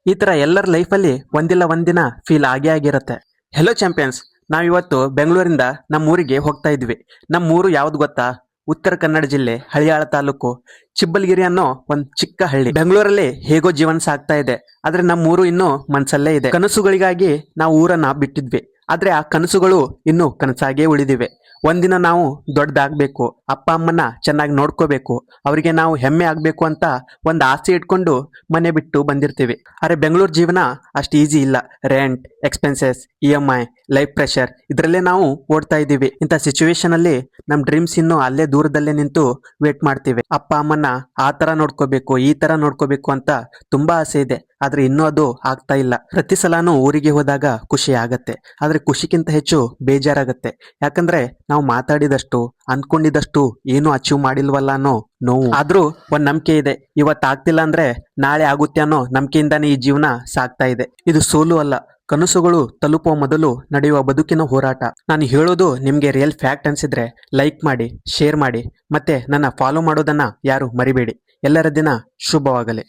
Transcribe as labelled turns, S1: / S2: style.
S1: ಈ ತರ ಎಲ್ಲರ ಲೈಫಲ್ಲಿ ಒಂದಿಲ್ಲ ಒಂದಿನ ಫೀಲ್ ಆಗೇ ಆಗಿರುತ್ತೆ. ಹೆಲೋ ಚಾಂಪಿಯನ್ಸ್, ನಾವಿವತ್ತು ಬೆಂಗಳೂರಿಂದ ನಮ್ಮ ಊರಿಗೆ ಹೋಗ್ತಾ ಇದ್ವಿ. ನಮ್ಮ ಊರು ಯಾವ್ದು ಗೊತ್ತಾ? ಉತ್ತರ ಕನ್ನಡ ಜಿಲ್ಲೆ ಹಳಿಯಾಳ ತಾಲೂಕು ಚಿಬ್ಬಲಗಿರಿ ಅನ್ನೋ ಒಂದ್ ಚಿಕ್ಕ ಹಳ್ಳಿ. ಬೆಂಗಳೂರಲ್ಲಿ ಹೇಗೋ ಜೀವನ ಸಾಗ್ತಾ ಇದೆ, ಆದ್ರೆ ನಮ್ಮ ಊರು ಇನ್ನೂ ಮನ್ಸಲ್ಲೇ ಇದೆ. ಕನಸುಗಳಿಗಾಗಿ ನಾವು ಊರನ್ನ ಬಿಟ್ಟಿದ್ವಿ, ಆದ್ರೆ ಆ ಕನಸುಗಳು ಇನ್ನೂ ಕನಸಾಗೇ ಉಳಿದಿವೆ. ಒಂದಿನ ನಾವು ದೊಡ್ಡದಾಗ್ಬೇಕು, ಅಪ್ಪ ಅಮ್ಮನ ಚೆನ್ನಾಗಿ ನೋಡ್ಕೋಬೇಕು, ಅವರಿಗೆ ನಾವು ಹೆಮ್ಮೆ ಆಗ್ಬೇಕು ಅಂತ ಒಂದು ಆಸೆ ಇಟ್ಕೊಂಡು ಮನೆ ಬಿಟ್ಟು ಬಂದಿರ್ತೀವಿ. ಆದ್ರೆ ಬೆಂಗಳೂರು ಜೀವನ ಅಷ್ಟು ಈಸಿ ಇಲ್ಲ. Rent, expenses, EMI, life pressure ಇದರಲ್ಲೇ ನಾವು ಓಡ್ತಾ ಇದ್ದೀವಿ. ಇಂಥ ಸಿಚುವೇಶನ್ ಅಲ್ಲಿ ನಮ್ ಡ್ರೀಮ್ಸ್ ಇನ್ನು ಅಲ್ಲೇ ದೂರದಲ್ಲೇ ನಿಂತು ವೇಟ್ ಮಾಡ್ತೀವಿ. ಅಪ್ಪ ಅಮ್ಮನ ಆ ತರ ನೋಡ್ಕೋಬೇಕು, ಈ ತರ ನೋಡ್ಕೋಬೇಕು ಅಂತ ತುಂಬಾ ಆಸೆ ಇದೆ, ಆದ್ರೆ ಇನ್ನೂ ಅದು ಆಗ್ತಾ ಇಲ್ಲ. ಪ್ರತಿ ಸಲಾನು ಊರಿಗೆ ಹೋದಾಗ ಖುಷಿ ಆಗತ್ತೆ, ಆದ್ರೆ ಖುಷಿಗಿಂತ ಹೆಚ್ಚು ಬೇಜಾರಾಗತ್ತೆ. ಯಾಕಂದ್ರೆ ನಾವು ಮಾತಾಡಿದಷ್ಟು ಅಂದ್ಕೊಂಡಿದಷ್ಟು ಏನು ಅಚೀವ್ ಮಾಡಿಲ್ವಲ್ಲ ಅನ್ನೋ ನೋವು. ಆದ್ರೂ ಒಂದ್ ನಂಬಿಕೆ ಇದೆ, ಇವತ್ತು ಆಗ್ತಿಲ್ಲ ಅಂದ್ರೆ ನಾಳೆ ಆಗುತ್ತೆ ಅನ್ನೋ ನಂಬಿಕೆಯಿಂದಾನೇ ಈ ಜೀವನ ಸಾಗ್ತಾ ಇದೆ. ಇದು ಸೋಲು ಅಲ್ಲ, ಕನಸುಗಳು ತಲುಪುವ ಮೊದಲು ನಡೆಯುವ ಬದುಕಿನ ಹೋರಾಟ. ನಾನು ಹೇಳೋದು ನಿಮ್ಗೆ ರಿಯಲ್ ಫ್ಯಾಕ್ಟ್ ಅನ್ಸಿದ್ರೆ ಲೈಕ್ ಮಾಡಿ, ಶೇರ್ ಮಾಡಿ, ಮತ್ತೆ ನನ್ನ ಫಾಲೋ ಮಾಡೋದನ್ನ ಯಾರು ಮರಿಬೇಡಿ. ಎಲ್ಲರ ದಿನ ಶುಭವಾಗಲಿ.